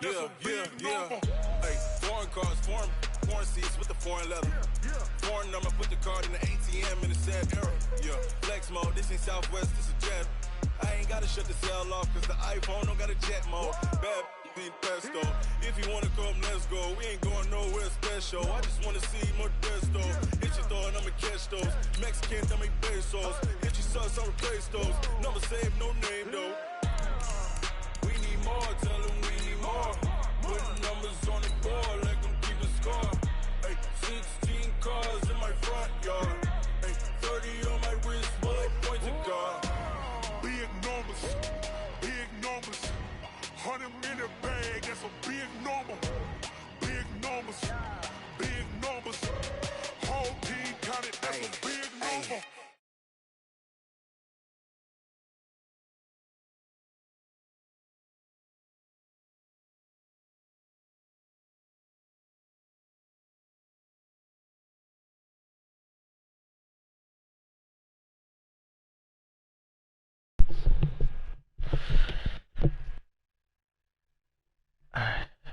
Yeah. Hey, foreign cars, foreign seats with the foreign leather. Foreign number, put the card in the ATM in the sad era. Yeah, flex mode, this ain't Southwest, this is jet. I ain't gotta shut the cell off, cause the iPhone don't got a jet mode. Bad pesto. If you wanna come, let's go. We ain't going nowhere special. I just wanna see more desto. Hit your thought, I'ma catch those. Mexican, I'ma make pesos. Hit your sus, I'll replace those. Number save, no name though. We need more, tell them we need more. Put numbers on the board, let them keep a score. Hey, 16 cars in my front yard. Hey, 30 on my wrist, bullet point to God. Big numbers, big numbers. 100 in the bag, that's a big number. Big numbers, big numbers. Whole team counted, that's a big number.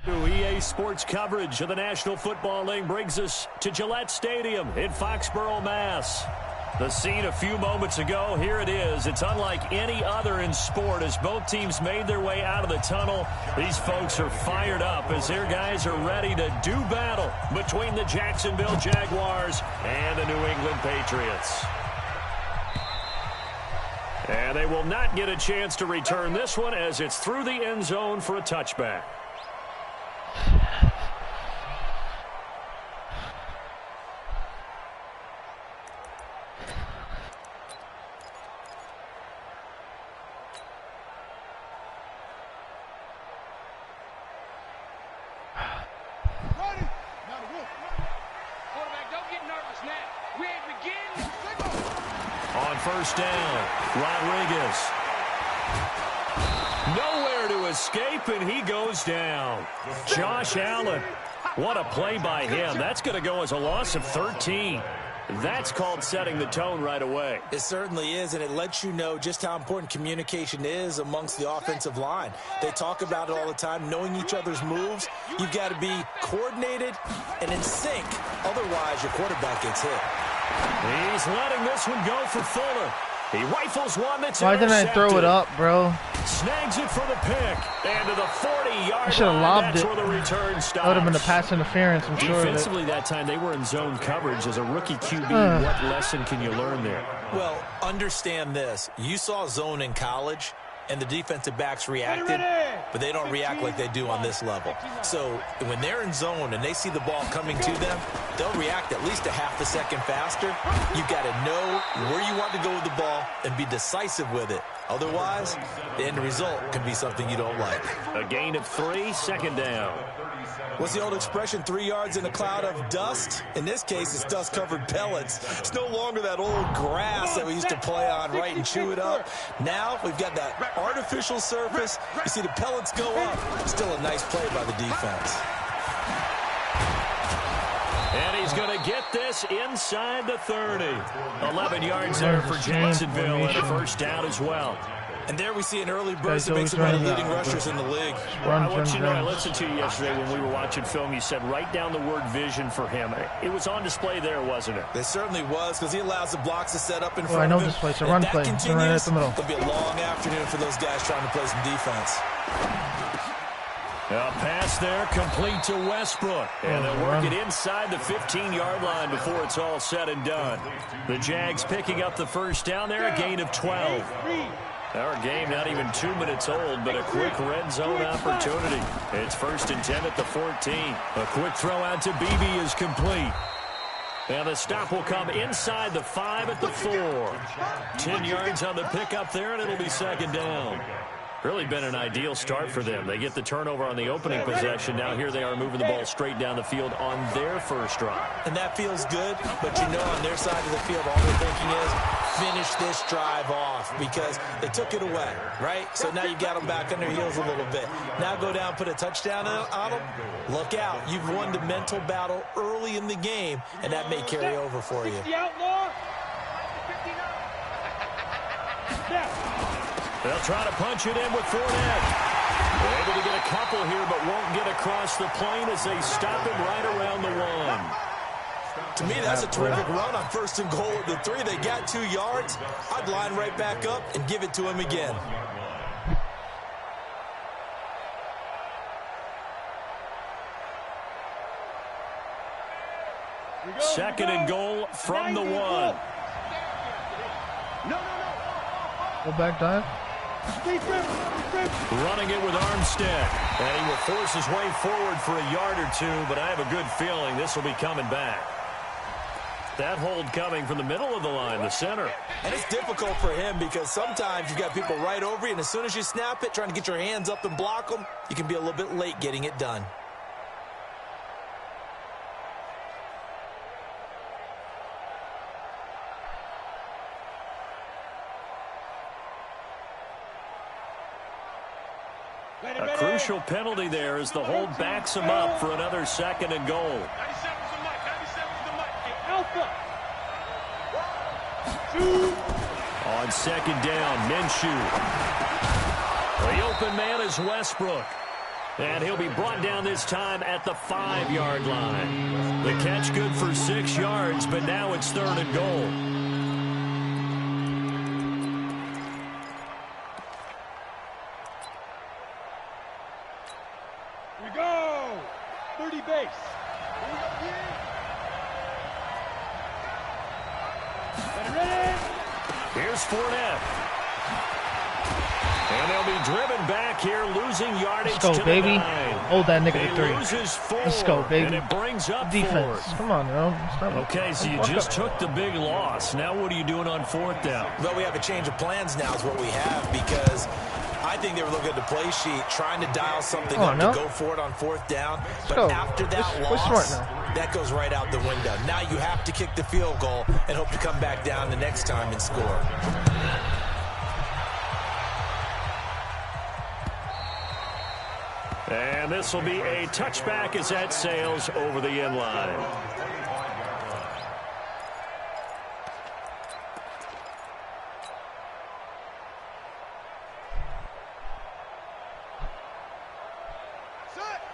EA Sports coverage of the National Football League brings us to Gillette Stadium in Foxborough, Mass. The scene a few moments ago, here it is. It's unlike any other in sport as both teams made their way out of the tunnel. These folks are fired up as their guys are ready to do battle between the Jacksonville Jaguars and the New England Patriots. And they will not get a chance to return this one as it's through the end zone for a touchback. On first down, Rodriguez. Nowhere to escape, and he goes down. Josh Allen. What a play by him. That's going to go as a loss of 13. That's called setting the tone right away. It certainly is, and it lets you know just how important communication is amongst the offensive line. They talk about it all the time, knowing each other's moves. You've got to be coordinated and in sync. Otherwise, your quarterback gets hit. He's letting this one go for Fuller. He rifles one that's Why didn't I throw it up, bro? Snags it for the pick. And to the 40-yard I should have lobbed it. Where the return stops. That would have been a pass interference, I'm sure. Defensively that time, they were in zone coverage. As a rookie QB, what lesson can you learn there? Well, understand this. You saw zone in college, and the defensive backs reacted, but they don't react like they do on this level. So when they're in zone and they see the ball coming to them, they'll react at least a half a second faster. You've got to know where you want to go with the ball and be decisive with it. Otherwise, the end result can be something you don't like. A gain of 3, second down. What's the old expression, 3 yards in a cloud of dust? In this case, it's dust-covered pellets. It's no longer that old grass that we used to play on, right, and chew it up. Now we've got that artificial surface. You see the pellets go up. Still a nice play by the defense. And he's going to get this inside the 30. 11 yards there for Jacksonville and a first down as well. And there we see an early burst that makes him one of the leading rushers in the league. I want you to know, I listened to you yesterday when we were watching film. You said write down the word vision for him. It was on display there, wasn't it? It certainly was, because he allows the blocks to set up in front of him. I know this play. It's a run play. It's right at the middle. It'll be a long afternoon for those guys trying to play some defense. A pass there complete to Westbrook. And they'll work it inside the 15-yard line before it's all said and done. The Jags picking up the first down there, a gain of 12. Our game not even 2 minutes old, but a quick red zone opportunity. It's 1st and 10 at the 14. A quick throw out to Beebe is complete. And the stop will come inside the 5 at the 4. 10 yards on the pickup there, and it'll be second down. Really been an ideal start for them. They get the turnover on the opening possession. Now here they are moving the ball straight down the field on their first drive. And that feels good, but you know on their side of the field all they're thinking is finish this drive off because they took it away, right? So now you've got them back on their heels a little bit. Now go down, put a touchdown on them. Look out. You've won the mental battle early in the game, and that may carry over for you. 60 outlaw. 59. They'll try to punch it in with Fournette. Able to get a couple here, but won't get across the plane as they stop him right around the 1. To me, that's a terrific run on 1st and goal at the 3. They got 2 yards. I'd line right back up and give it to him again. Second and goal from the 1. Go back dive. Running it with Armstead. And he will force his way forward for a yard or 2, but I have a good feeling this will be coming back. That hold coming from the middle of the line, the center. And it's difficult for him because sometimes you've got people right over you, and as soon as you snap it, trying to get your hands up and block them, you can be a little bit late getting it done. A crucial penalty there as the hold backs him up for another second and goal. On second down, Minshew. The open man is Westbrook. And he'll be brought down this time at the 5-yard line. The catch good for 6 yards, but now it's 3rd and goal. Here's Fournette. And they'll be driven back here, losing yardage. Let's go, to baby. The 9. Hold that nigga to 3. Loses 4, Let's go, baby. And it brings up Defense. 4. Come on, bro. Okay, so you just took the big loss. Now what are you doing on 4th down? Well, we have a change of plans now is what we have, because I think they were looking at the play sheet, trying to dial something up to go for it on 4th down. But after that loss, that goes right out the window. Now you have to kick the field goal and hope to come back down the next time and score. And this will be a touchback as that sails over the end line.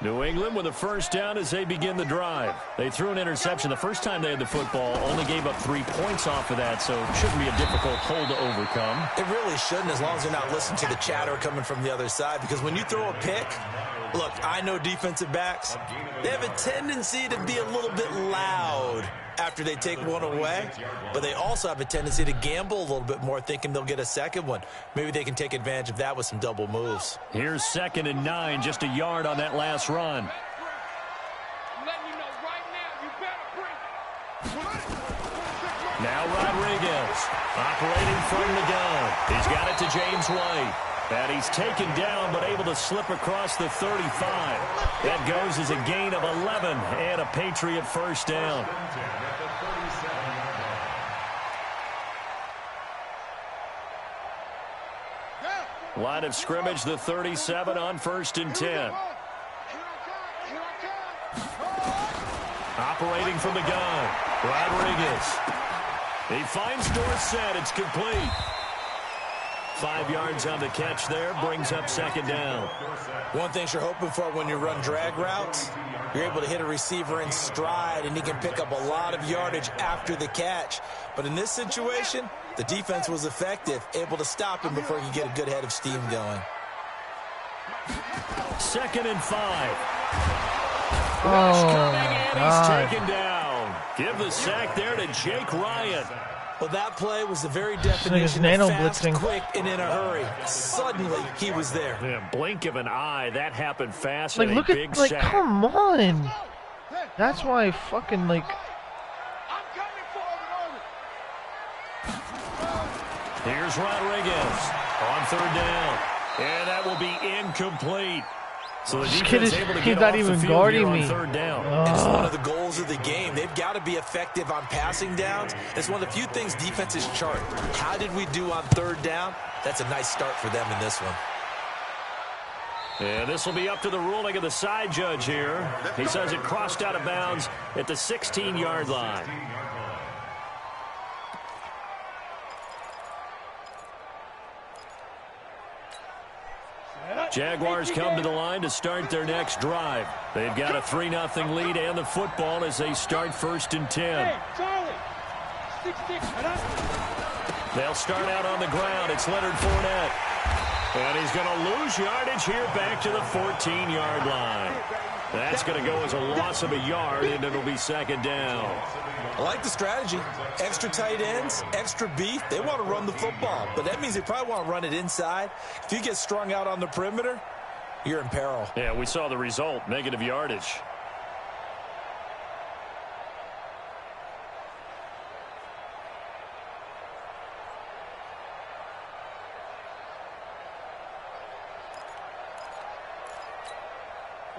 New England with a 1st down as they begin the drive. They threw an interception the first time they had the football, only gave up 3 points off of that, so it shouldn't be a difficult hole to overcome. It really shouldn't, as long as they're not listening to the chatter coming from the other side, because when you throw a pick, look, I know defensive backs, they have a tendency to be a little bit loud after they take one away, but they also have a tendency to gamble a little bit more, thinking they'll get a second one. Maybe they can take advantage of that with some double moves. Here's 2nd and 9, just a yard on that last run. Now Rodriguez operating from the gun. He's got it to James White. And he's taken down, but able to slip across the 35. That goes as a gain of 11 and a Patriot 1st down. Line of scrimmage, the 37 on 1st and 10. Operating from the gun, Rodriguez. He finds Dorsett. It's complete. 5 yards on the catch there, brings up 2nd down. One thing you're hoping for when you run drag routes, you're able to hit a receiver in stride, and he can pick up a lot of yardage after the catch. But in this situation, the defense was effective, able to stop him before he could get a good head of steam going. 2nd and 5. Oh, and he's taken down. Give the sack there to Jake Ryan. Well, that play was the very definition of fast, blitzing. Quick, and in a hurry. Suddenly, he was there. Yeah, blink of an eye. That happened fast. Like, and look a at, big like, sack. come on. That's why fucking, like. Here's Rodriguez on 3rd down. And that will be incomplete. So the defense able to get not off even the field guarding here on me. 3rd down. It's one of the goals of the game. They've got to be effective on passing downs. It's one of the few things defenses chart. How did we do on 3rd down? That's a nice start for them in this one. And this will be up to the ruling of the side judge here. He says it crossed out of bounds at the 16-yard line. Jaguars come to the line to start their next drive. They've got a 3-0 lead and the football as they start 1st and 10. They'll start out on the ground. It's Leonard Fournette. And he's going to lose yardage here back to the 14-yard line. That's going to go as a loss of a yard, and it'll be 2nd down. I like the strategy. Extra tight ends, extra beef. They want to run the football, but that means they probably want to run it inside. If you get strung out on the perimeter, you're in peril. Yeah, we saw the result, negative yardage.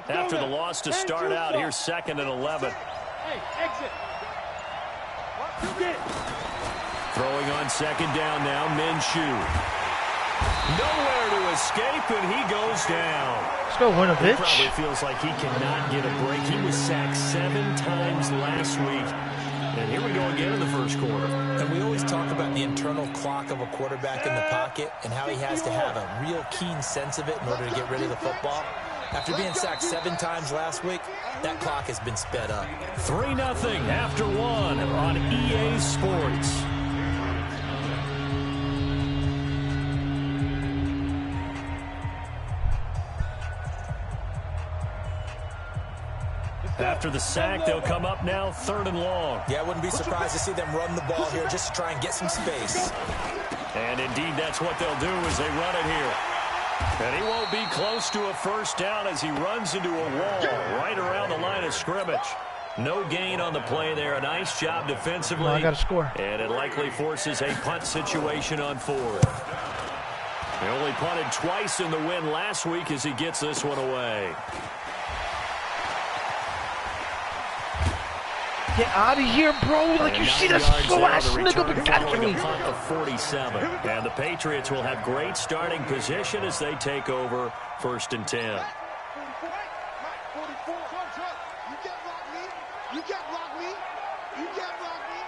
After the loss to start out, here's 2nd and 11. Hey, exit. Throwing on 2nd down now, Minshew. Nowhere to escape, and he goes down. Let's go, Winovich. He probably feels like he cannot get a break. He was sacked 7 times last week. And here we go again in the 1st quarter. And we always talk about the internal clock of a quarterback in the pocket and how he has to have a real keen sense of it in order to get rid of the football. After being sacked 7 times last week, that clock has been sped up. 3-0 after 1 on EA Sports. After the sack, they'll come up now 3rd and long. Yeah, I wouldn't be surprised to see them run the ball here just to try and get some space. And indeed, that's what they'll do as they run it here. And he won't be close to a 1st down as he runs into a wall right around the line of scrimmage. No gain on the play there. A nice job defensively. I got to score. And it likely forces a punt situation on 4th. He only punted twice in the win last week as he gets this one away. Get out of here, bro. Like, you see that slow-ass nigga be after me. Punt of 47. And the Patriots will have great starting position as they take over 1st and 10. You can't block me. You can't block me. You can't block me.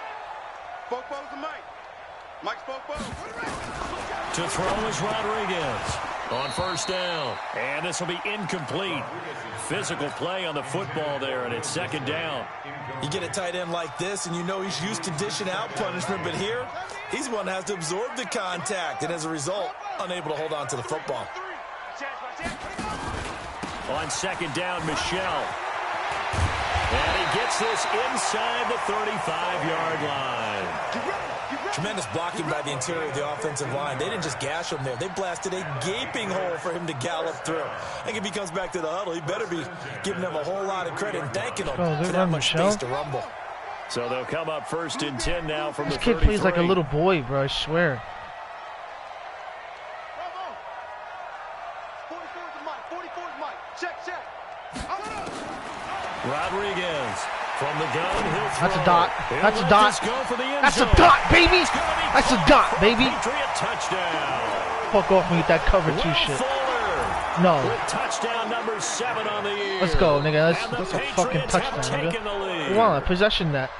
Popo's the Mike. Mike's Popo. To throw is Rodriguez on 1st down. And this will be incomplete. Physical play on the football there, and it's 2nd down. You get a tight end like this, and you know he's used to dishing out punishment, but here, he's one that has to absorb the contact, and as a result, unable to hold on to the football. On 2nd down, Michelle. And he gets this inside the 35-yard line. Tremendous blocking by the interior of the offensive line. They didn't just gash him there. They blasted a gaping hole for him to gallop through. I think if he comes back to the huddle, he better be giving them a whole lot of credit and thanking them for that much space to rumble. So they'll come up 1st and 10 now from the 33. This kid plays like a little boy, bro, I swear. 44's Mike. 44's Mike. Check. Rodriguez from the gun. He'll throw. That's a dot. That's a dot. That's a dot, baby. That's a dot, baby. Patriot touchdown. Fuck off me with that cover 2 shit. No. With touchdown number 7 on the year. Let's go, nigga. That's a fucking touchdown, nigga. Come on, possession that.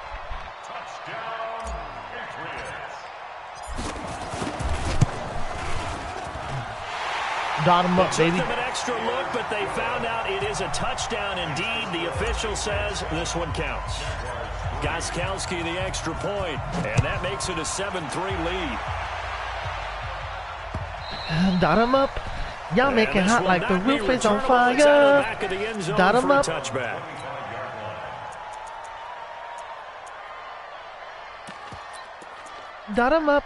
Dot him up, baby. Took them an extra look, but they found out it is a touchdown indeed. The official says this one counts. Gostkowski the extra point, and that makes it a 7-3 lead. Dot him up. Y'all make it hot like the roof is on fire. Dot him up. Touchback. Dot him up.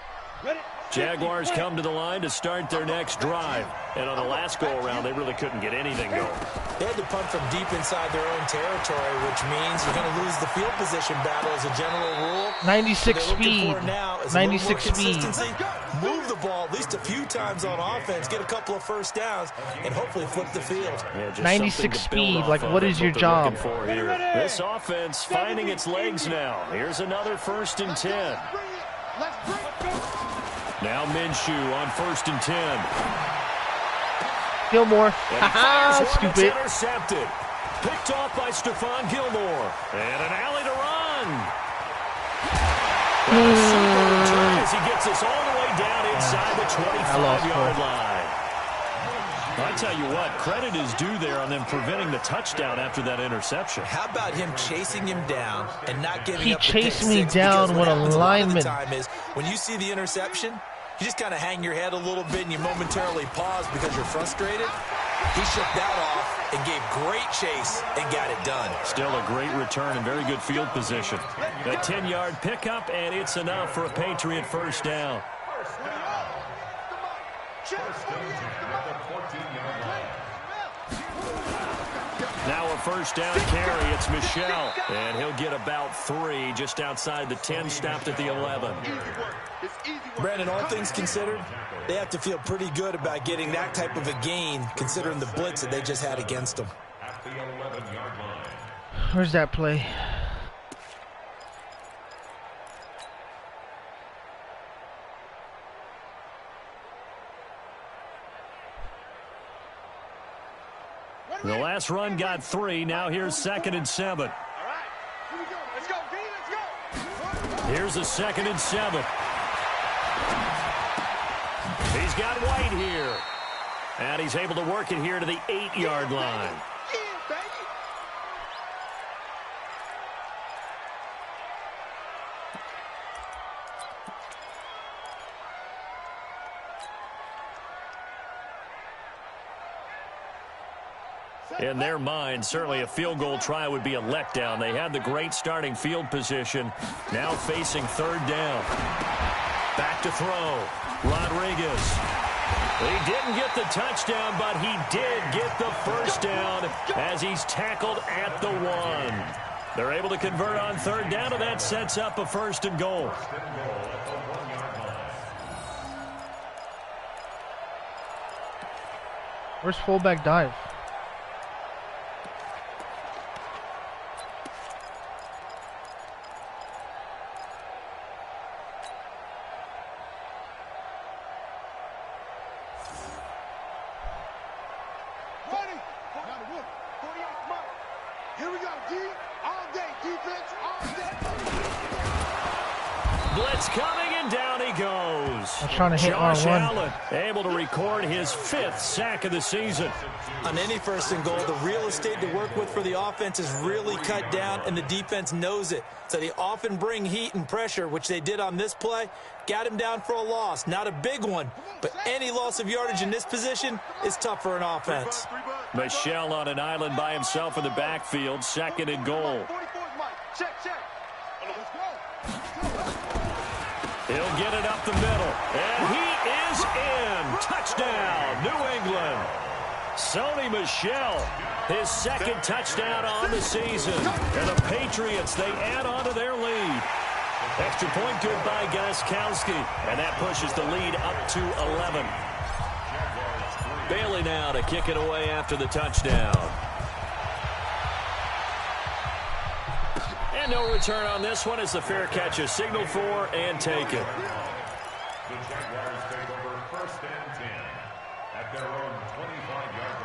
Jaguars come to the line to start their next drive. And on the last go-around, they really couldn't get anything going. They had to punt from deep inside their own territory, which means you're going to lose the field position battle as a general rule. 96 speed. 96 speed. Move the ball at least a few times on offense, get a couple of 1st downs, and hopefully flip the field. Yeah, 96 speed. Like, what is your job? This offense finding its legs now. Here's another 1st and 10. Now Minshew on 1st and 10. Gilmore. Haha, stupid. Intercepted. Picked off by Stephon Gilmore. And an alley to run. As he gets us all the way down inside the 25-yard line. I tell you what, credit is due there on them preventing the touchdown after that interception. How about him chasing him down and not giving up the He chased me down with a lineman. Time is when you see the interception, you just kind of hang your head a little bit and you momentarily pause because you're frustrated. He shook that off and gave great chase and got it done. Still a great return and very good field position. A 10-yard pickup, and it's enough for a Patriot first down. Now a first down carry. It's Michel, and he'll get about 3 just outside the 10, stopped at the 11. Brandon, all things considered, they have to feel pretty good about getting that type of a gain considering the blitz that they just had against them. Where's that play? The last run got 3. Now here's 2nd and 7. Here's a 2nd and 7. He's got White here. And he's able to work it here to the 8-yard line. In their mind, certainly a field goal try would be a letdown. They had the great starting field position. Now facing 3rd down. Back to throw. Rodriguez. He didn't get the touchdown, but he did get the first down as he's tackled at the 1. They're able to convert on 3rd down, and that sets up a 1st and goal. Where's fullback dive? Blitz coming, and down he goes. I'm trying to hit Josh R1. Allen able to record his 5th sack of the season. On any 1st and goal, the real estate to work with for the offense is really cut down, and the defense knows it. So they often bring heat and pressure, which they did on this play. Got him down for a loss. Not a big one, but any loss of yardage in this position is tough for an offense. Michel on an island by himself in the backfield, 2nd and goal. He'll get it up the middle, and he is in. Touchdown, New England. Sony Michel, his 2nd touchdown on the season. And the Patriots, they add on to their lead. Extra point good by Gostkowski, and that pushes the lead up to 11. Bailey now to kick it away after the touchdown. And no return on this one as the fair catch is signaled for and taken. The Jaguars take over 1st and 10 at their own 25-yard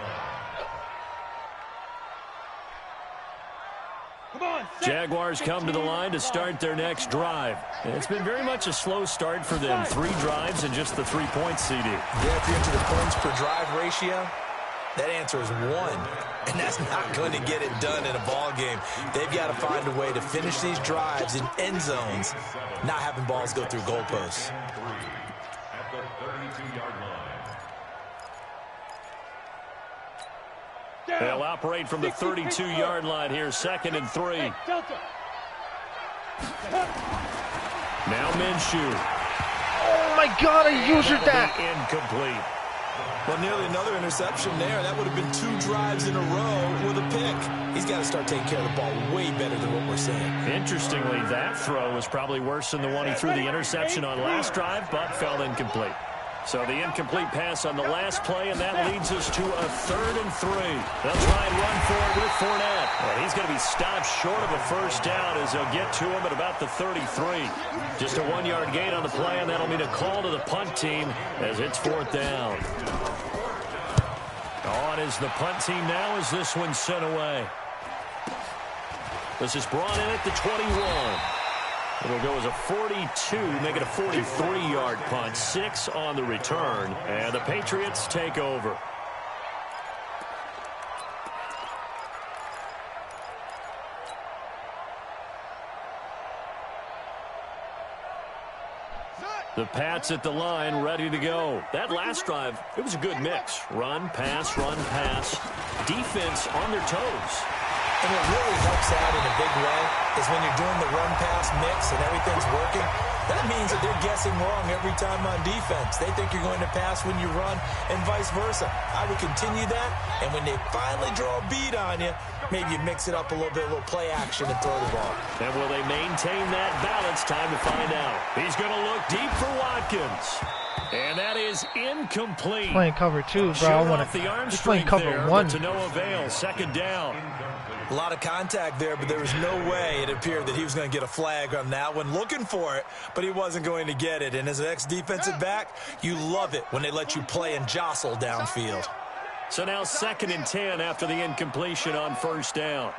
line. Jaguars come to the line to start their next drive. And it's been very much a slow start for them. 3 drives and just the 3 points, CD. Yeah, if you're into the points per drive ratio, that answer is 1. And that's not going to get it done in a ball game. They've got to find a way to finish these drives in end zones, not having balls go through goalposts. At the 32-yard line. They'll operate from the 32-yard line here, 2nd and 3. Now Minshew. Oh my God, I used that. Incomplete. Well, nearly another interception there. That would have been 2 drives in a row with a pick. He's got to start taking care of the ball way better than what we're seeing. Interestingly, that throw was probably worse than the one he threw the interception on last drive, but fell incomplete. So the incomplete pass on the last play, and that leads us to a 3rd and 3. They'll try and run for it with Fournette. And he's going to be stopped short of a first down as they'll get to him at about the 33. Just a 1-yard gain on the play, and that'll mean a call to the punt team as it's 4th down. On is the punt team now as this one's sent away. This is brought in at the 21. It'll go as a 42, make it a 43-yard punt. 6 on the return, and the Patriots take over. The Pats at the line, ready to go. That last drive, it was a good mix. Run, pass, defense on their toes. And what really helps out in a big way is when you're doing the run-pass mix and everything's working, that means that they're guessing wrong every time on defense. They think you're going to pass when you run and vice versa. I would continue that, and when they finally draw a beat on you, maybe you mix it up a little bit, a little play action and throw the ball. And will they maintain that balance? Time to find out. He's going to look deep for Watkins. And that is incomplete. Playing cover 2, bro. I want to playing cover 1. To no avail. Second down. A lot of contact there, but there was no way it appeared that he was going to get a flag on that one. Looking for it, but he wasn't going to get it. And as an ex-defensive back, you love it when they let you play and jostle downfield. So now 2nd and 10 after the incompletion on first down.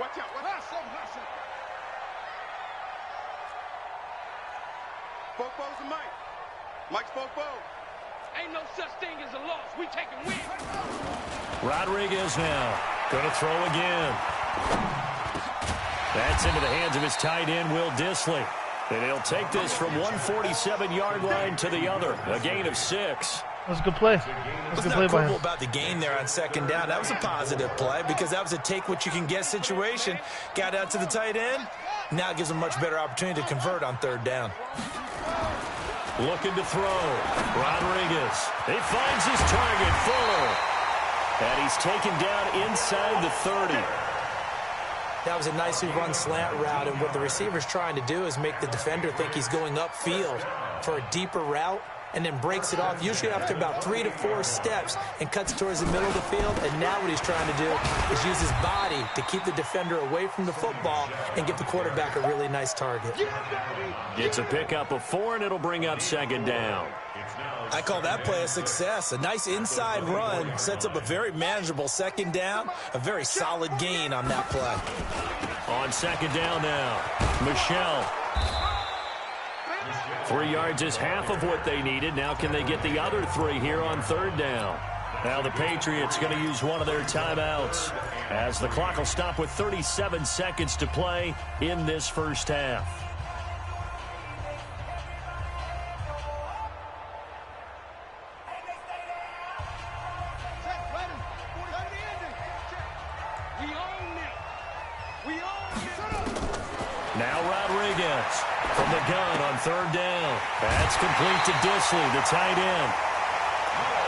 Mike's Bobo. Ain't no such thing as a loss. We taking wins. Rodriguez now going to throw again. That's into the hands of his tight end, Will Dissly. And he'll take this from 147-yard line to the other. A gain of 6. That was a good play. What's not cool about the gain there on 2nd down? That was a positive play because that was a take-what-you-can-get situation. Got out to the tight end. Now it gives him a much better opportunity to convert on 3rd down. Looking to throw. Rodriguez. He finds his target, Fuller. And he's taken down inside the 30. That was a nicely run slant route, and what the receiver's trying to do is make the defender think he's going upfield for a deeper route, and then breaks it off, usually after about 3 to 4 steps, and cuts towards the middle of the field. And now what he's trying to do is use his body to keep the defender away from the football and give the quarterback a really nice target. It's a pickup of 4, and it'll bring up 2nd down. I call that play a success. A nice inside run sets up a very manageable 2nd down, a very solid gain on that play. On 2nd down now, Michelle. 3 yards is half of what they needed. Now can they get the other 3 here on 3rd down? Now the Patriots going to use one of their timeouts as the clock will stop with 37 seconds to play in this first half. Now Rodriguez from the gun on 3rd down. That's complete to Dissly, the tight end.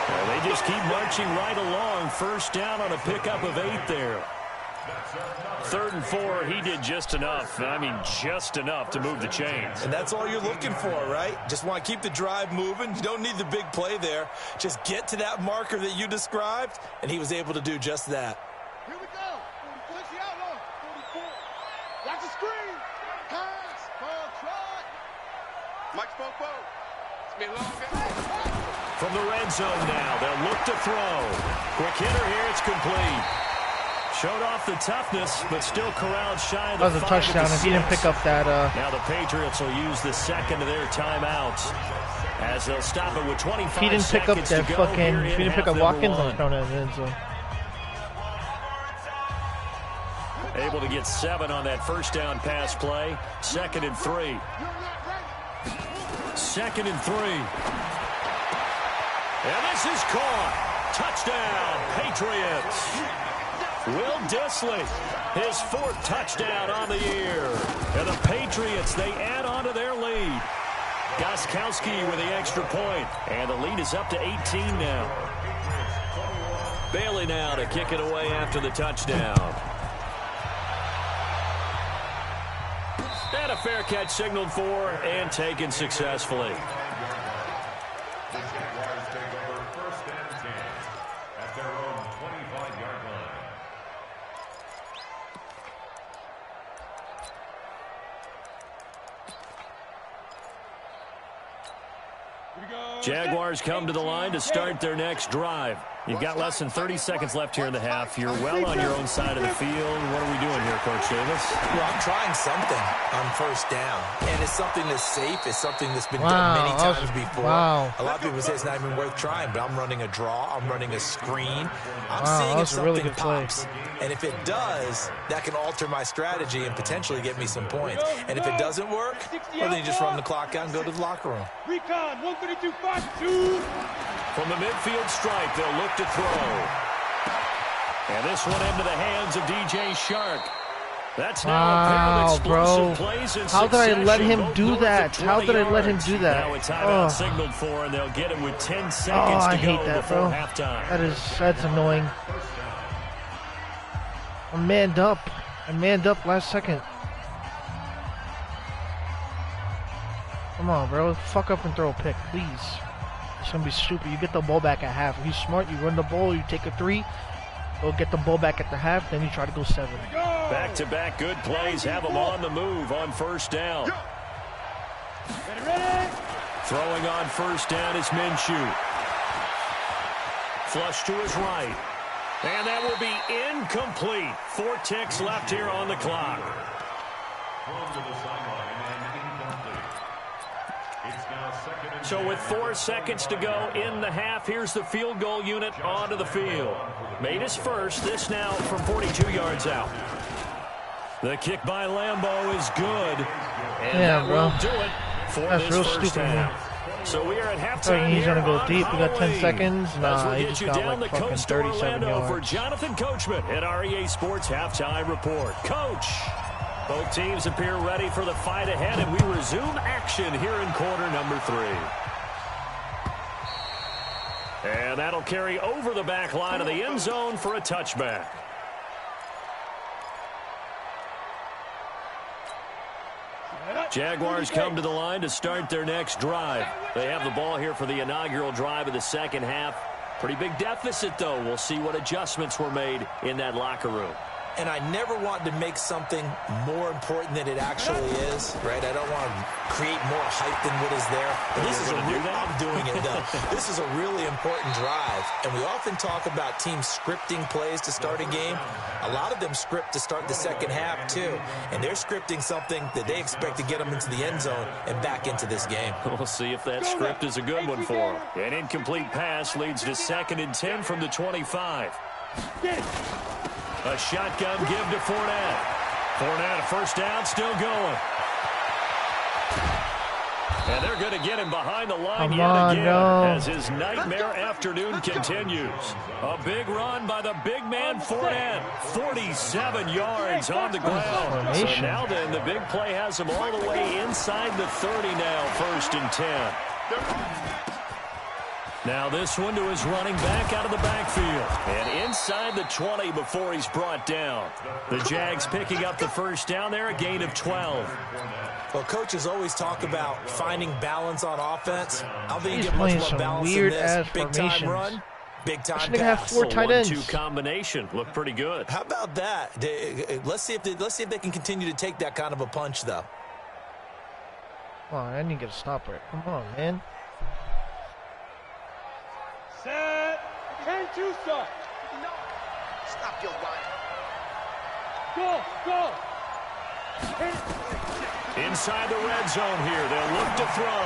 Well, they just keep marching right along. First down on a pickup of 8 there. 3rd and 4, he did just enough. I mean, just enough to move the chains. And that's all you're looking for, right? Just want to keep the drive moving. You don't need the big play there. Just get to that marker that you described, and he was able to do just that. Here we go. 60 outlaw. 44. Watch the screen. Pass. Ball trot. Mike's Bobo. It's been a long game. From the red zone now, they'll look to throw. Quick hitter here, it's complete. Showed off the toughness, but still corralled shy of the 5. That was a touchdown if he didn't pick up that. Now the Patriots will use the 2nd of their timeouts as they'll stop it with 25 seconds to go. He didn't pick up that fucking. If he didn't pick up Watkins, I'm throwing it in the end zone. Able to get 7 on that first down pass play. 2nd and 3. 2nd and 3. And this is caught. Touchdown, Patriots. Will Dissly, his 4th touchdown on the year. And the Patriots, they add on to their lead. Gostkowski with the extra point. And the lead is up to 18 now. Bailey now to kick it away after the touchdown. And a fair catch signaled for and taken successfully. Jaguars come to the line to start their next drive. You've got less than 30 seconds left here in the half. You're well on your own side of the field. What are we doing here, Coach Davis? Well, I'm trying something on first down. And it's something that's safe. It's something that's been done many times before. A lot of people say it's not even worth trying, but I'm running a draw. I'm running a screen. I'm seeing if something pops. And if it does, that can alter my strategy and potentially get me some points. And if it doesn't work, well, then you just run the clock out and go to the locker room. Recon, 132-5-2. From the midfield stripe, they'll look to throw. And this one into the hands of DJ Shark. That's now a pair of explosive plays in How did I let him do that? How did I let him do that? Now a timeout signaled for, and they'll get it with 10 seconds to go before halftime. That's annoying. I manned up. Last second. Come on, bro. Fuck up and throw a pick, please. It's gonna be stupid. You get the ball back at half. If you're smart, you run the ball, you take a 3, go get the ball back at the half, then you try to go 7. Back-to-back good plays have them on the move on first down. Throwing on first down is Minshew. Flush to his right. And that will be incomplete. 4 ticks left here on the clock. So with 4 seconds to go in the half, here's the field goal unit onto the field. Made his first, this now from 42 yards out. The kick by Lambeau is good. And that will do it for this real first stupid, half. So we are at halftime. He's going to go deep. We got 10 seconds. Nah, we'll he just got like fucking 37 yards. For Jonathan Coachman at REA Sports Halftime Report. Coach, both teams appear ready for the fight ahead, and we resume action here in quarter number 3. And that'll carry over the back line of the end zone for a touchback. Jaguars come to the line to start their next drive. They have the ball here for the inaugural drive of the second half. Pretty big deficit, though. We'll see what adjustments were made in that locker room. And I never want to make something more important than it actually is, right? I don't want to create more hype than what is there. But this is I'm doing it, though. This is a really important drive. And we often talk about teams scripting plays to start a game. A lot of them script to start the second half, too. And they're scripting something that they expect to get them into the end zone and back into this game. We'll see if that script is a good one for them. An incomplete pass leads to 2nd and 10 from the 25. A shotgun give to Fournette. Fournette, a first down, still going. And they're going to get him behind the line again as his nightmare afternoon continues. A big run by the big man Fournette. 47 yards on the ground. So now then, the big play has him all the way inside the 30 now, 1st and 10. Now this one to his running back out of the backfield. And inside the 20 before he's brought down. The Jags picking up the first down there, a gain of 12. Well, coaches always talk about finding balance on offense. I don't think you get much more balance in this. Big-time run, big-time pass. Have 4 tight ends. 1-2 combination. Look pretty good. How about that? Let's see if they can continue to take that kind of a punch, though. Oh, I need to get a stop right. Come on, man. Set. 10-2 start. Stop your run. Go. Inside the red zone here. They'll look to throw.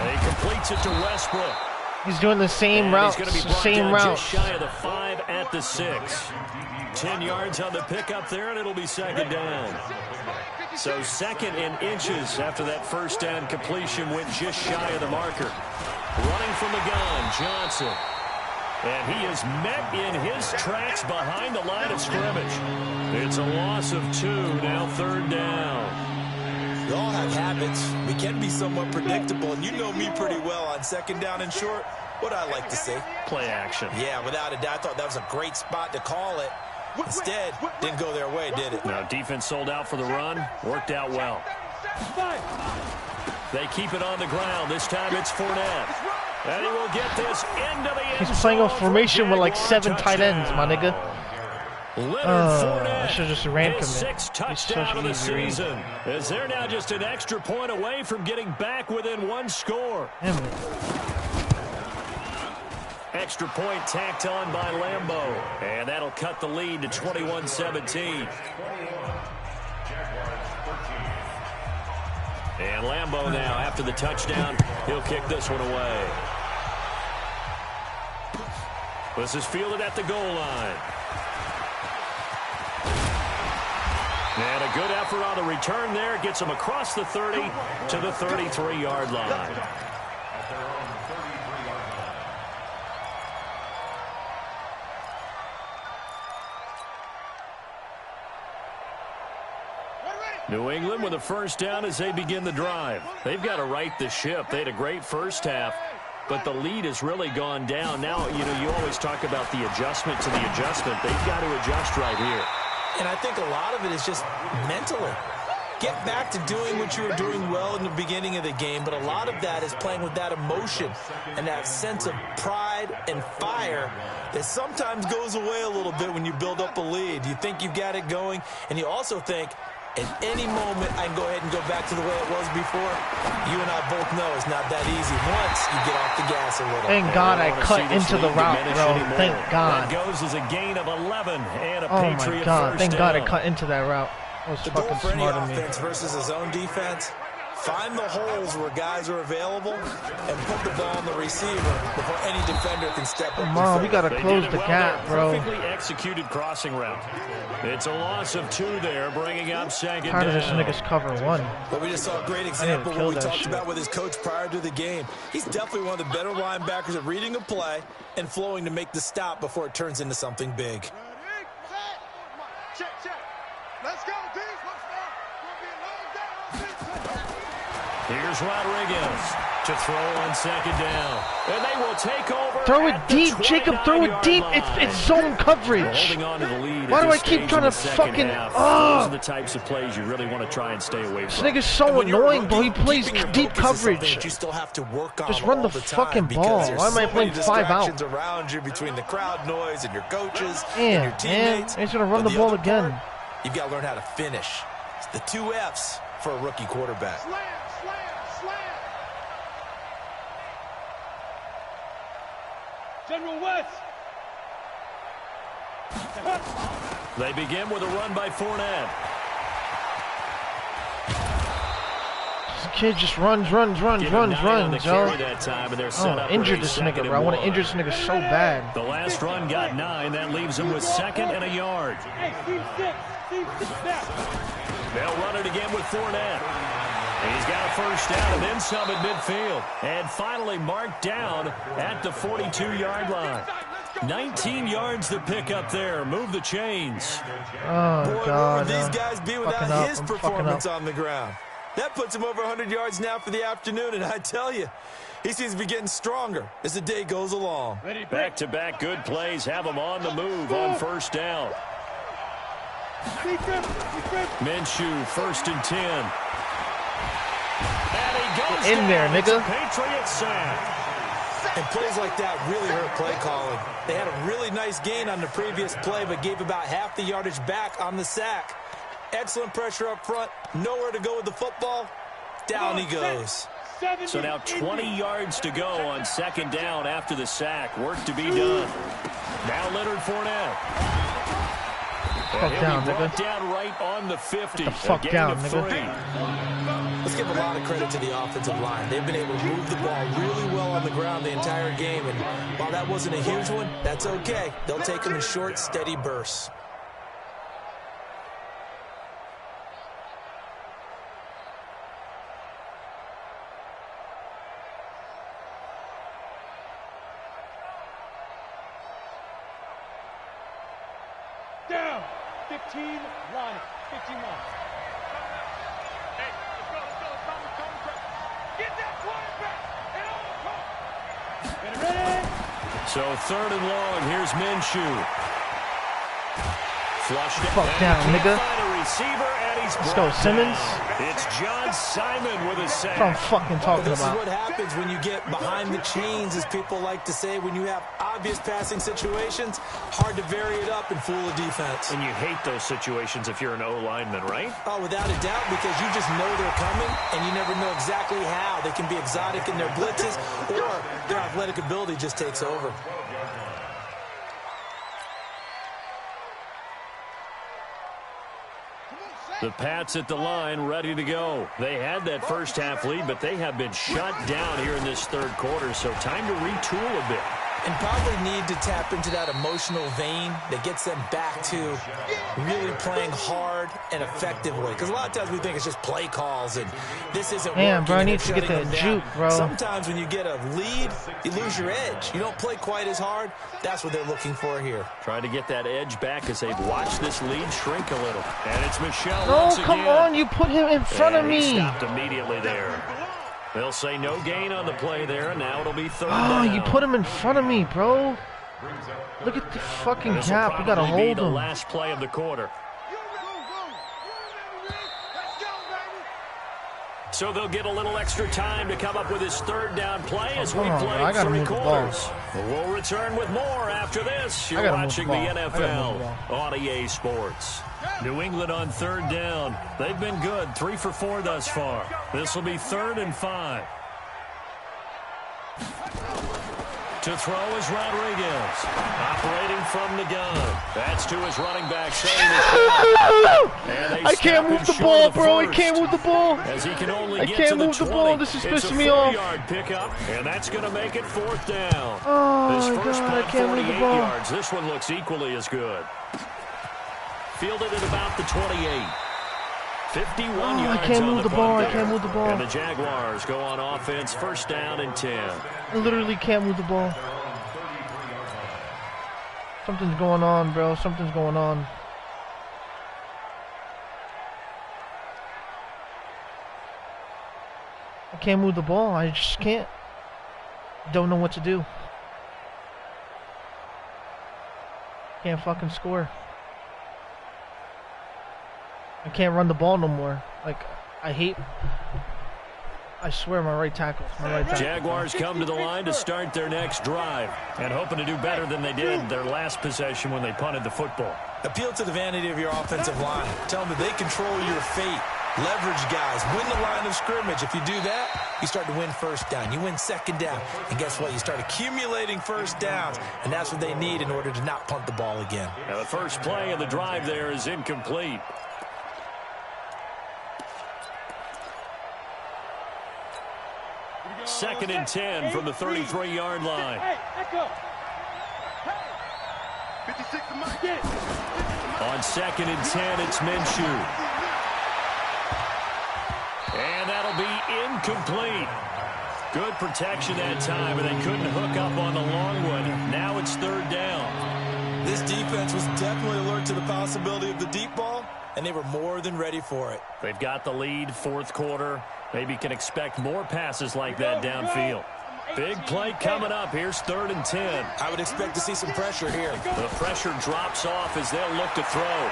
And he completes it to Westbrook. He's doing the same route. He's going to be brought down just shy of the 5 at the 6. 10 yards on the pickup there, and it'll be 2nd down. So 2nd and inches after that first down completion went just shy of the marker. Running from the gun, Johnson. And he is met in his tracks behind the line of scrimmage. It's a loss of 2, now 3rd down. We all have habits. We can be somewhat predictable, and you know me pretty well on 2nd down and short. What I like to see. Play action. Yeah, without a doubt. I thought that was a great spot to call it. Instead, didn't go their way, did it? No, defense sold out for the run. Worked out well. They keep it on the ground. This time it's Fournette. And he will get this into the end zone. He's playing a formation with like 7 tight ends, my nigga. I should have just ran from it. 6th touchdown of the season. As they're now just an extra point away from getting back within 1 score. Damn it. Extra point tacked on by Lambeau. And that'll cut the lead to 21-17. And Lambeau now, after the touchdown, he'll kick this one away. This is fielded at the goal line. And a good effort on the return there. Gets him across the 30 to the 33-yard line. New England with a first down as they begin the drive. They've got to right the ship. They had a great first half, but the lead has really gone down. Now, you always talk about the adjustment to the adjustment. They've got to adjust right here. And I think a lot of it is just mentally. Get back to doing what you were doing well in the beginning of the game, but a lot of that is playing with that emotion and that sense of pride and fire that sometimes goes away a little bit when you build up a lead. You think you've got it going, and you also think, at any moment, I can go ahead and go back to the way it was before. You and I both know it's not that easy once you get off the gas a little. Thank God I cut into the route, bro. Thank God. That goes as a gain of 11 and a Oh Patriot my God. Thank God I down. cut into that route. That was The goal fucking for any smart of me. offense versus his own defense, find the holes where guys are available and put the ball on the receiver before any defender can step up. Come on, we got to They close did it the well gap, there. bro. Perfectly executed crossing route. It's a loss of 2 there, bringing up second How did this down. niggas cover 1? But we just saw a great example of kill what we that talked shit. about with his coach prior to the game. He's definitely one of the better linebackers at reading a play and flowing to make the stop before it turns into something big. Ready, set. Check, check. Let's go, D. Let's go. Gonna be a long day. Here's Rodriguez to throw on second down. And they will take over. Throw it at the deep, Jacob. Throw it 29-yard deep. line. It's zone coverage. Holding on to the lead. Why at do this I keep stage trying in to the second fucking- half. Ugh. Those are the types of plays you really want to try and stay away This from. nigga's so And when you're a annoying, bro. He rookie, plays keeping your deep focus is something coverage. that you still have to work on Just run all the time fucking because ball. there's Why am I so playing many 5 out? distractions around you between the crowd noise and your coaches and Damn, your man. teammates. He's gonna run But the ball other again. part, you've got to learn how to finish. It's the 2 F's for a rookie quarterback. Slam, slam, slam. General West. They begin with a run by Fournette. This kid just runs, Give him 9 on the yo. carry that time, and they're set Oh, up injure with a this nigga, second bro. I want to and injure 1. this nigga so bad. The last run got 9. That leaves him with 2nd and a yard. Hey, Steve 6 now. They'll run it again with Fournette. He's got a first down and then some at midfield. And finally marked down at the 42-yard line. 19 yards to pick up there. Move the chains. Oh, Boy, where God. would these guys be without Fucking up. his I'm fucking performance up. on the ground? That puts him over 100 yards now for the afternoon, and I tell you, he seems to be getting stronger as the day goes along. Back-to-back good plays have him on the move on first down. Minshew, 1st and 10. And he goes In there, down. It's nigga. a Patriot sack. And plays like that really hurt play calling. They had a really nice gain on the previous play, but gave about half the yardage back on the sack. Excellent pressure up front. Nowhere to go with the football. Down he goes. So now 20 yards to go on 2nd down after the sack. Work to be done. Now Leonard Fournette. Fuck He'll down, be brought nigga. down right on the 50. Get the fuck A gain down, of nigga. 3. Let's give a lot of credit to the offensive line. They've been able to move the ball really well on the ground the entire game. And while that wasn't a huge one, that's okay. They'll take them in short, steady bursts. Down. 15 line. 15 line. Hey, let's go, let's go, let's go, let's go. Get that quarterback and all the Get it ready. So 3rd and long. Here's Minshew. Flushed it. Fuck And down, he can't nigga. find a receiver, and he's Let's go, brought Simmons. down. It's John Simon with a sack. That's what I'm fucking talking This is about. what happens when you get behind the chains, as people like to say. When you have obvious passing situations, hard to vary it up and fool a defense. And you hate those situations if you're an O-lineman, right? Oh, without a doubt, because you just know they're coming, and you never know exactly how. They can be exotic in their blitzes, or their athletic ability just takes over. The Pats at the line, ready to go. They had that first half lead, but they have been shut down here in this third quarter, so time to retool a bit. And probably need to tap into that emotional vein that gets them back to really playing hard and effectively. Because a lot of times we think it's just play calls, and this isn't working. Bro, I need to get that juke, bro. Sometimes when you get a lead, you lose your edge. You don't play quite as hard. That's what they're looking for here. Trying to get that edge back as they've watched this lead shrink a little. And it's Michelle No, once come again. on. You put him in front of And me. he stopped immediately there. They'll say no gain on the play there, and now it'll be third Oh, down. you put him in front of me, bro. Look at the fucking This will gap. We gotta probably be hold the him. last play of the quarter. So they'll get a little extra time to come up with his third down play as we Come on, bro. I play gotta 3 move the ball. quarters. We'll return with more after this. You're gotta move watching the the ball. I gotta move NFL the on EA Sports. New England on third down. They've been good, 3 for 4 thus far. This will be 3rd and 5. To throw is Rodriguez. Operating from the gun. That's to his running back. I can't move the ball, bro. I can't move the ball. As he can only I get can't to the move the 20. ball. This is It's pissing a me off. 4-yard pickup, and that's going to make it 4th down. Oh, His my first God. I punt, can't move the 48 ball. yards. This one looks equally as good. Fielded at about the 28. 51 Oh, yards I can't on move the punt ball. I there. can't move the ball. And the Jaguars go on offense, 1st down and 10. I literally can't move the ball. Something's going on, bro. Something's going on. I can't move the ball. I just can't. Don't know what to do. Can't fucking score. I can't run the ball no more. Like, I swear my right tackle. Jaguars come to the line to start their next drive and hoping to do better than they did their last possession when they punted the football. Appeal to the vanity of your offensive line. Tell them that they control your fate. Leverage guys. Win the line of scrimmage. If you do that, you start to win 1st down. You win 2nd down. And guess what? You start accumulating 1st downs. And that's what they need in order to not punt the ball again. Now the first play of the drive there is incomplete. Second and 10 from the 33-yard line. On 2nd and 10, it's Minshew. And that'll be incomplete. Good protection that time, but they couldn't hook up on the long one. Now it's 3rd down. This defense was definitely alert to the possibility of the deep ball, and they were more than ready for it. They've got the lead, 4th quarter. Maybe can expect more passes like that downfield. Big play coming up. Here's 3rd and 10. I would expect to see some pressure here. The pressure drops off as they'll look to throw.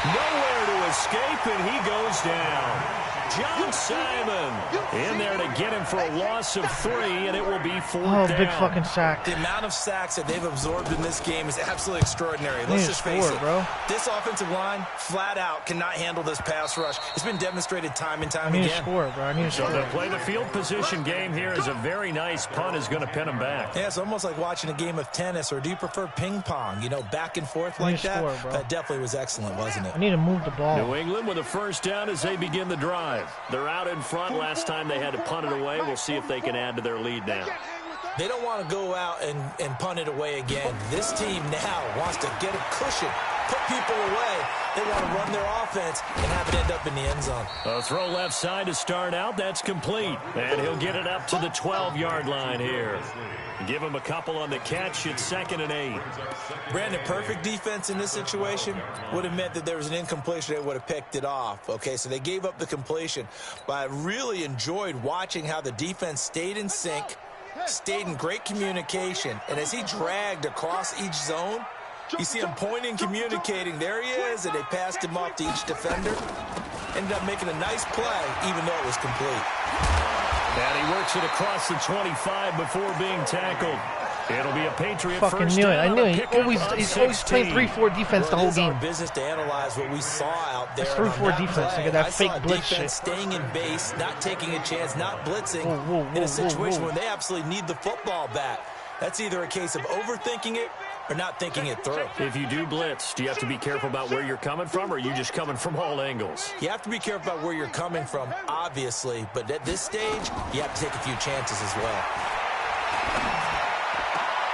Nowhere to escape, and he goes down. John Simon in there to get him for a loss of 3, and it will be 4th down. Oh, big fucking sack. The amount of sacks that they've absorbed in this game is absolutely extraordinary. Let's just face it, bro. This offensive line, flat out, cannot handle this pass rush. It's been demonstrated time and time I need again. to score, bro. I need to So score. to play the field position game here is a very nice punt is going to pin him back. Yeah, it's almost like watching a game of tennis, or do you prefer ping pong? You know, back and forth like that. score, bro. That definitely was excellent, wasn't it? I need to move the ball. New England with a 1st down as they begin the drive. They're out in front. Last time they had to punt it away. We'll see if they can add to their lead now. They don't want to go out and punt it away again. This team now wants to get a cushion, put people away. They want to run their offense and have it end up in the end zone. A throw left side to start out. That's complete. And he'll get it up to the 12-yard line here. Give him a couple on the catch. It's 2nd and 8. Brandon, perfect defense in this situation would have meant that there was an incompletion. They would have picked it off. Okay, so they gave up the completion. But I really enjoyed watching how the defense stayed in sync, stayed in great communication. And as he dragged across each zone, you see him pointing, communicating. There he is, and they passed him off to each defender. Ended up making a nice play, even though it was complete. And he works it across the 25 before being tackled. It'll be a Patriot Fucking first knew it. down I on knew a it. pickup of He's always playing 3-4 defense the Well, whole it is game. our business to analyze what we saw out there. That's and 3-4 on that defense. play, Look at that I fake saw blitz defense shit. staying in base, not taking a chance, not blitzing Whoa, in a situation whoa. where they absolutely need the football back. That's either a case of overthinking it or not thinking it through. If you do blitz, do you have to be careful about where you're coming from, or are you just coming from all angles? You have to be careful about where you're coming from, obviously, but at this stage, you have to take a few chances as well.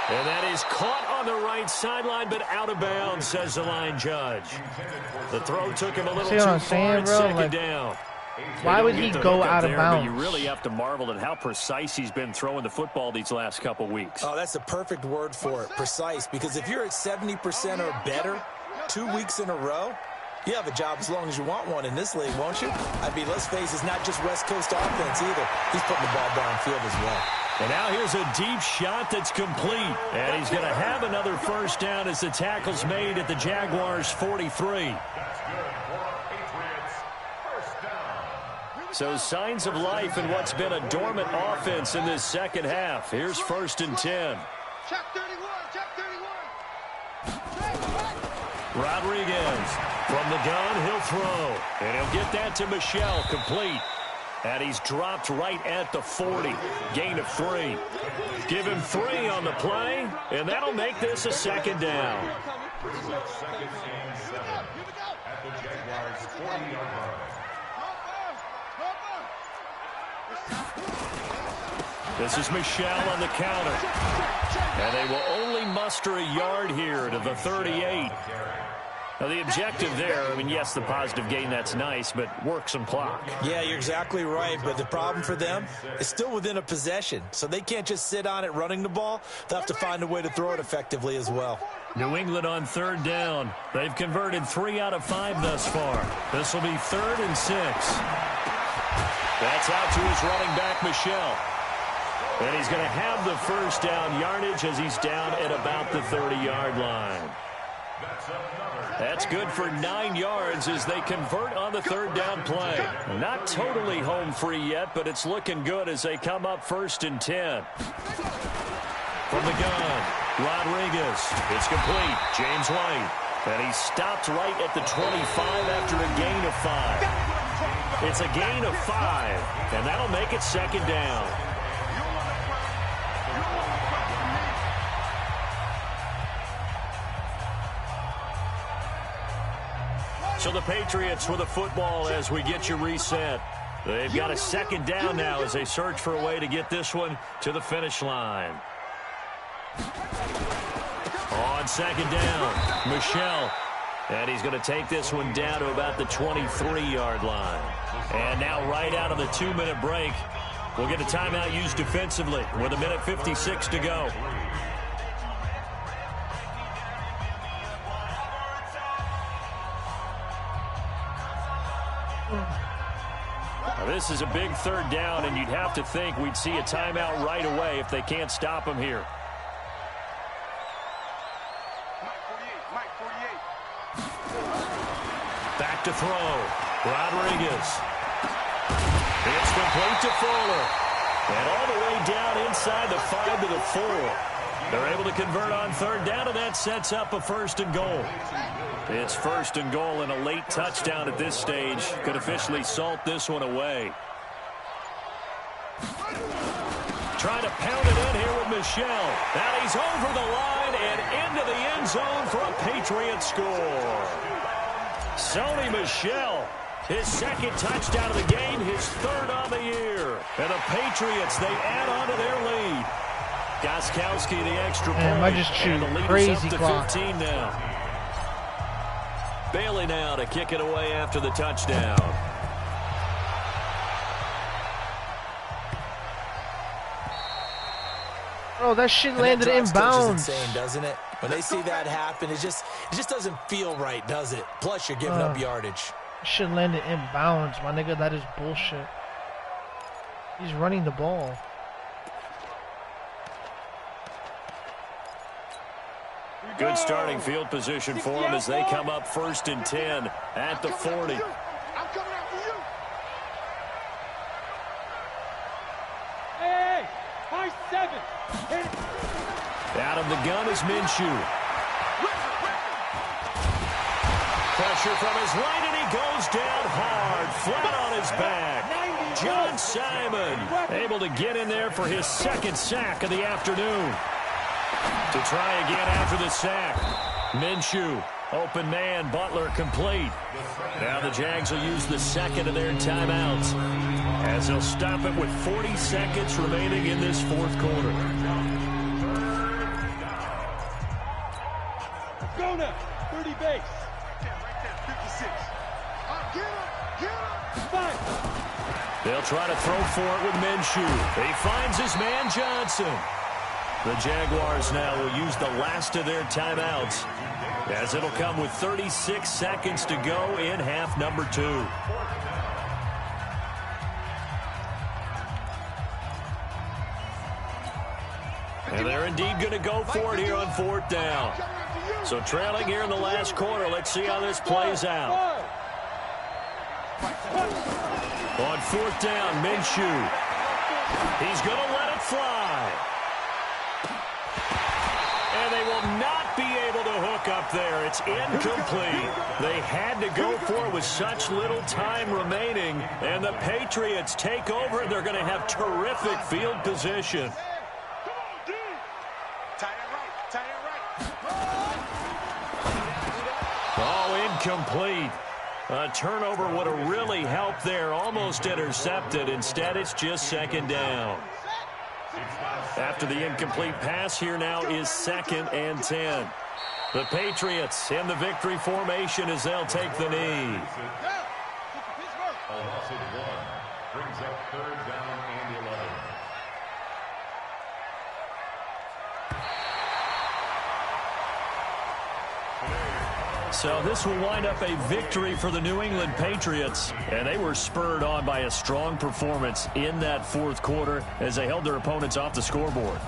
And that is caught on the right sideline, but out of bounds, says the line judge. The throw took him a little too far and second down. Why would he go out of bounds? You really have to marvel at how precise he's been throwing the football these last couple weeks. Oh, that's the perfect word for it, precise, because if you're at 70% or better 2 weeks in a row, you have a job as long as you want one in this league, won't you? I mean, let's face it, it's not just West Coast offense either. He's putting the ball downfield as well. And now here's a deep shot that's complete. And he's going to have another first down as the tackle's made at the Jaguars' 43. So signs of life in what's been a dormant offense in this second half. Here's 1st and 10. Check 31, check 31. Rodriguez from the gun, he'll throw. And he'll get that to Michel, complete. And he's dropped right at the 40. Gain of 3. Give him 3 on the play, and that'll make this a second down. Second and 7 at the Jaguars' 40-yard line. This is Michel on the counter. And they will only muster a yard here to the 38. Now, the objective there, I mean, yes, the positive gain, that's nice, but work some clock. Yeah, you're exactly right, but the problem for them is still within a possession, so they can't just sit on it running the ball. They'll have to find a way to throw it effectively as well. New England on 3rd down. They've converted 3 out of 5 thus far. This will be 3rd and 6. That's out to his running back, Michel. And he's going to have the first down yardage as he's down at about the 30-yard line. That's good for 9 yards as they convert on the 3rd down play. Not totally home free yet, but it's looking good as they come up 1st and 10. From the gun, Rodriguez. It's complete. James White. And he's stopped right at the 25 after a gain of 5. It's a gain of 5, and that'll make it 2nd down. So the Patriots with the football as we get you reset. They've got a 2nd down now as they search for a way to get this one to the finish line. On 2nd down, Michel. And he's going to take this one down to about the 23-yard line. And now right out of the 2-minute break, we'll get a timeout used defensively with 1:56 to go. Now, this is a big 3rd down, and you'd have to think we'd see a timeout right away if they can't stop him here. Back to throw. Rodriguez. It's complete to Fuller. And all the way down inside the 5 to the 4. They're able to convert on 3rd down, and that sets up a 1st and goal. It's 1st and goal, and a late touchdown at this stage could officially salt this one away. Trying to pound it in here with Michel. And he's over the line and into the end zone for a Patriot score. Sony Michel, his 2nd touchdown of the game, his 3rd on the year. And the Patriots, they add on to their lead. Gostkowski, the extra point. Man, might just shoot crazy clock. 15 now. Bailey now to kick it away after the touchdown. Oh, that shit landed inbounds. Insane, doesn't it? When they see that happen, it just doesn't feel right, does it? Plus, you're giving up yardage. Shit landed inbounds, my nigga. That is bullshit. He's running the ball. Good starting field position for them as they come up 1st and 10 at the 40. I'm coming out for you. Hey, high 7. Out of the gun is Minshew. Pressure from his right, and he goes down hard, flat on his back. John Simon able to get in there for his 2nd sack of the afternoon. To try again after the sack. Minshew, open man, Butler complete. Now the Jags will use the second of their timeouts as they'll stop it with 40 seconds remaining in this fourth quarter. Go now, 30 base. Right there, 56. Get him. Five. They'll try to throw for it with Minshew. He finds his man Johnson. The Jaguars now will use the last of their timeouts as it'll come with 36 seconds to go in half number 2. And they're indeed going to go for it here on fourth down. So trailing here in the last quarter, let's see how this plays out. On fourth down, Minshew. He's going to let it fly. And they will not be able to hook up there. It's incomplete. They had to go for it with such little time remaining. And the Patriots take over, and they're going to have terrific field position. Oh, incomplete. A turnover would have really helped there. Almost intercepted. Instead, it's just second down. After the incomplete pass, here now is 2nd and 10. The Patriots in the victory formation as they'll take the knee. A loss of 1 brings up 3rd down and 11. So this will wind up a victory for the New England Patriots, and they were spurred on by a strong performance in that fourth quarter as they held their opponents off the scoreboard.